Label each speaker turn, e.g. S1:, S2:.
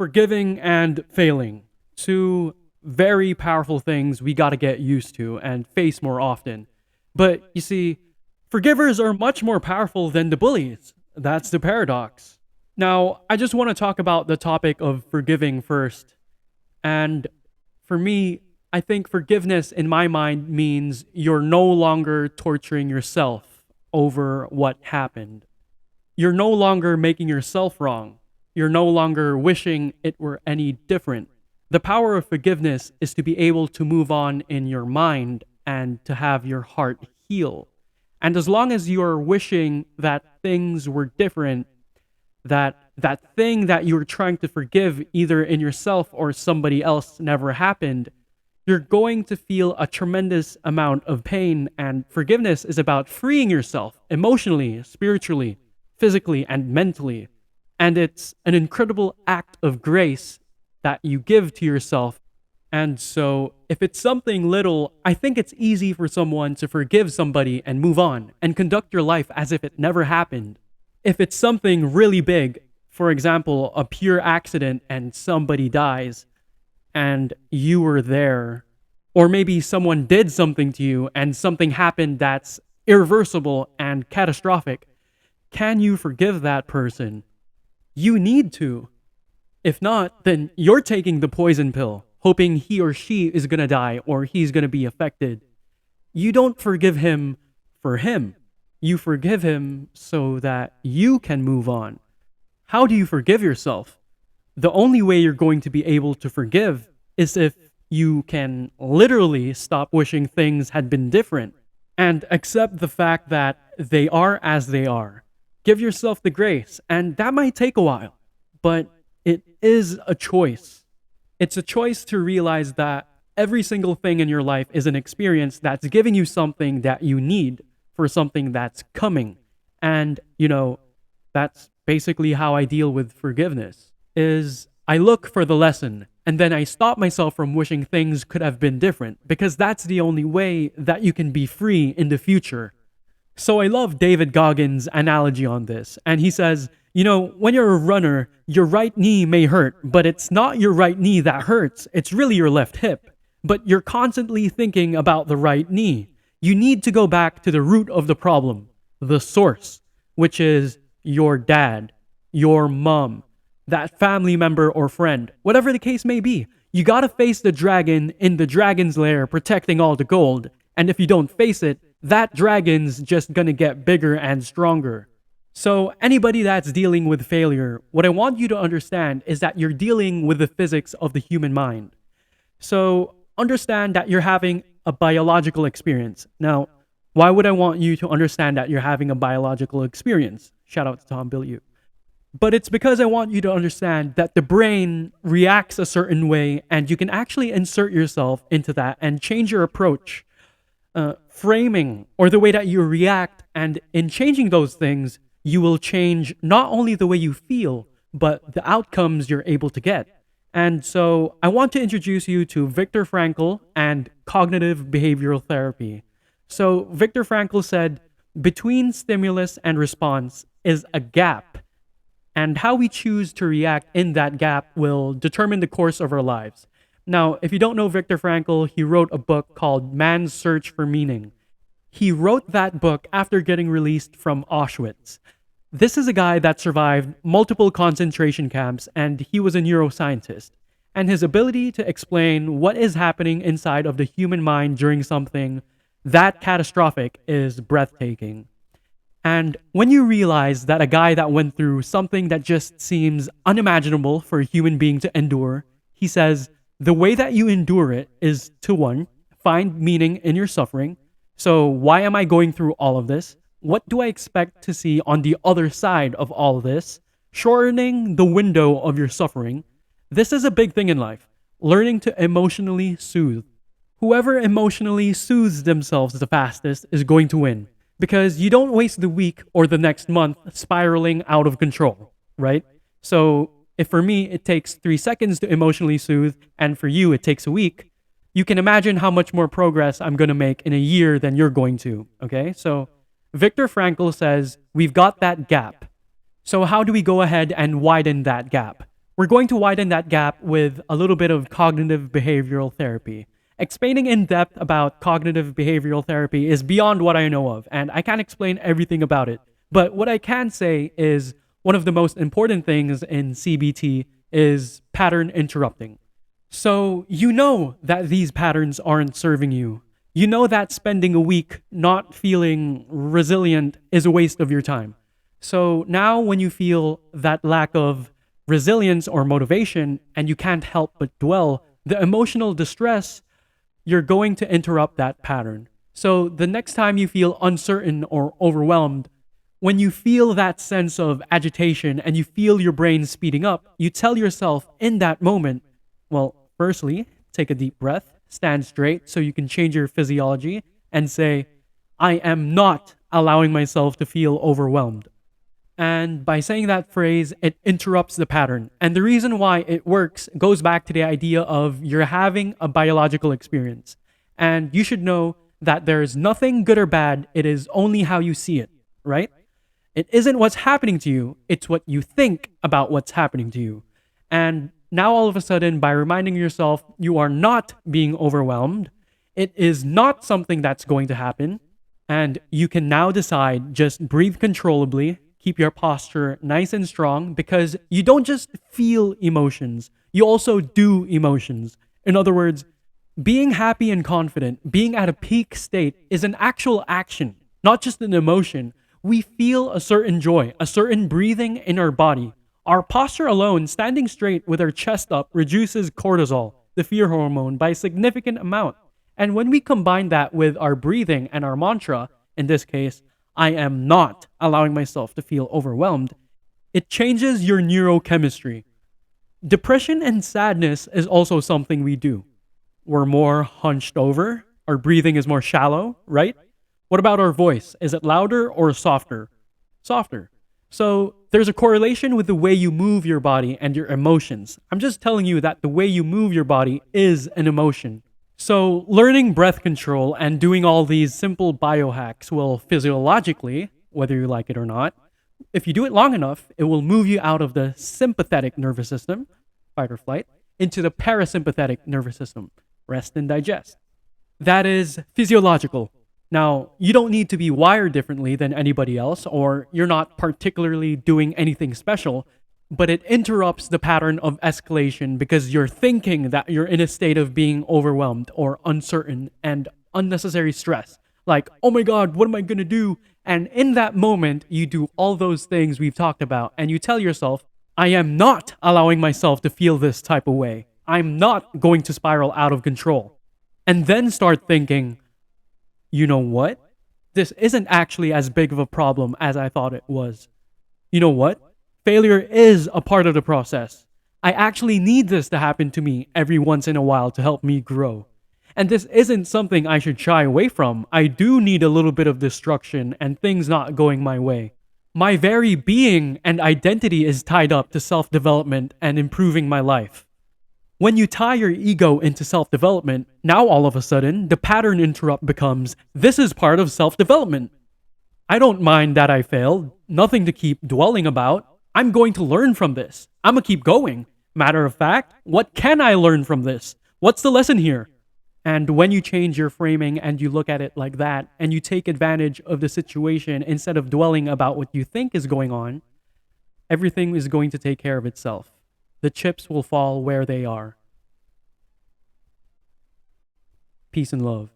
S1: Forgiving and failing. Two very powerful things we gotta get used to and face more often. But you see, forgivers are much more powerful than the bullies. That's the paradox. Now, I just want to talk about the topic of forgiving first. And for me, I think forgiveness in my mind means you're no longer torturing yourself over what happened. You're no longer making yourself wrong. You're no longer wishing it were any different. The power of forgiveness is to be able to move on in your mind and to have your heart heal. And as long as you're wishing that things were different, that thing that you were trying to forgive either in yourself or somebody else never happened, you're going to feel a tremendous amount of pain. And forgiveness is about freeing yourself emotionally, spiritually, physically, and mentally. And it's an incredible act of grace that you give to yourself. And so, if it's something little, I think it's easy for someone to forgive somebody and move on and conduct your life as if it never happened. If it's something really big, for example, a pure accident and somebody dies and you were there, or maybe someone did something to you and something happened that's irreversible and catastrophic, can you forgive that person? You need to. If not, then you're taking the poison pill, hoping he or she is going to die or he's going to be affected. You don't forgive him for him. You forgive him so that you can move on. How do you forgive yourself? The only way you're going to be able to forgive is if you can literally stop wishing things had been different and accept the fact that they are as they are. Give yourself the grace, and that might take a while, but it is a choice. It's a choice to realize that every single thing in your life is an experience that's giving you something that you need for something that's coming. And, that's basically how I deal with forgiveness, is I look for the lesson, and then I stop myself from wishing things could have been different, because that's the only way that you can be free in the future. So I love David Goggins' analogy on this, and he says, when you're a runner, your right knee may hurt, but it's not your right knee that hurts, it's really your left hip. But you're constantly thinking about the right knee. You need to go back to the root of the problem, the source, which is your dad, your mom, that family member or friend, whatever the case may be. You gotta face the dragon in the dragon's lair protecting all the gold, and if you don't face it, that dragon's just gonna get bigger and stronger. So anybody that's dealing with failure, what I want you to understand is that you're dealing with the physics of the human mind. So understand that you're having a biological experience. Now, why would I want you to understand that you're having a biological experience? Shout out to Tom Bilyeu. But it's because I want you to understand that the brain reacts a certain way, and you can actually insert yourself into that and change your approach, framing, or the way that you react. And in changing those things, you will change not only the way you feel, but the outcomes you're able to get. And so I want to introduce you to Viktor Frankl and cognitive behavioral therapy. So Viktor Frankl said, between stimulus and response is a gap, and how we choose to react in that gap will determine the course of our lives. Now, if you don't know Viktor Frankl, he wrote a book called Man's Search for Meaning. He wrote that book after getting released from Auschwitz. This is a guy that survived multiple concentration camps, and he was a neuroscientist. And his ability to explain what is happening inside of the human mind during something that catastrophic is breathtaking. And when you realize that a guy that went through something that just seems unimaginable for a human being to endure, he says, the way that you endure it is to, one, find meaning in your suffering. So why am I going through all of this? What do I expect to see on the other side of all of this? Shortening the window of your suffering. This is a big thing in life. Learning to emotionally soothe. Whoever emotionally soothes themselves the fastest is going to win. Because you don't waste the week or the next month spiraling out of control, right? So if for me it takes 3 seconds to emotionally soothe, and for you it takes a week, you can imagine how much more progress I'm going to make in a year than you're going to, okay? So Viktor Frankl says, we've got that gap. So how do we go ahead and widen that gap? We're going to widen that gap with a little bit of cognitive behavioral therapy. Explaining in depth about cognitive behavioral therapy is beyond what I know of, and I can't explain everything about it. But what I can say is one of the most important things in CBT is pattern interrupting. So you know that these patterns aren't serving you. You know that spending a week not feeling resilient is a waste of your time. So now, when you feel that lack of resilience or motivation and you can't help but dwell, the emotional distress, you're going to interrupt that pattern. So the next time you feel uncertain or overwhelmed, when you feel that sense of agitation and you feel your brain speeding up, you tell yourself in that moment, well, firstly, take a deep breath, stand straight so you can change your physiology, and say, I am not allowing myself to feel overwhelmed. And by saying that phrase, it interrupts the pattern. And the reason why it works goes back to the idea of you're having a biological experience. And you should know that there's nothing good or bad, it is only how you see it, right? It isn't what's happening to you, it's what you think about what's happening to you. And now, all of a sudden, by reminding yourself you are not being overwhelmed, it is not something that's going to happen. And you can now decide just breathe controllably, keep your posture nice and strong, because you don't just feel emotions, you also do emotions. In other words, being happy and confident, being at a peak state is an actual action, not just an emotion. We feel a certain joy, a certain breathing in our body. Our posture alone, standing straight with our chest up, reduces cortisol, the fear hormone, by a significant amount. And when we combine that with our breathing and our mantra, in this case, I am not allowing myself to feel overwhelmed, it changes your neurochemistry. Depression and sadness is also something we do. We're more hunched over, our breathing is more shallow, right? What about our voice? Is it louder or softer? Softer. So there's a correlation with the way you move your body and your emotions. I'm just telling you that the way you move your body is an emotion. So learning breath control and doing all these simple biohacks will physiologically, whether you like it or not, if you do it long enough, it will move you out of the sympathetic nervous system, fight or flight, into the parasympathetic nervous system, rest and digest. That is physiological. Now, you don't need to be wired differently than anybody else, or you're not particularly doing anything special, but it interrupts the pattern of escalation because you're thinking that you're in a state of being overwhelmed or uncertain and unnecessary stress. Like, oh my God, what am I gonna do? And in that moment, you do all those things we've talked about, and you tell yourself, I am not allowing myself to feel this type of way. I'm not going to spiral out of control. And then start thinking, you know what? This isn't actually as big of a problem as I thought it was. You know what? Failure is a part of the process. I actually need this to happen to me every once in a while to help me grow. And this isn't something I should shy away from. I do need a little bit of destruction and things not going my way. My very being and identity is tied up to self-development and improving my life. When you tie your ego into self-development, now all of a sudden, the pattern interrupt becomes, this is part of self-development. I don't mind that I failed, nothing to keep dwelling about. I'm going to learn from this. I'm gonna keep going. Matter of fact, what can I learn from this? What's the lesson here? And when you change your framing and you look at it like that, and you take advantage of the situation instead of dwelling about what you think is going on, everything is going to take care of itself. The chips will fall where they are. Peace and love.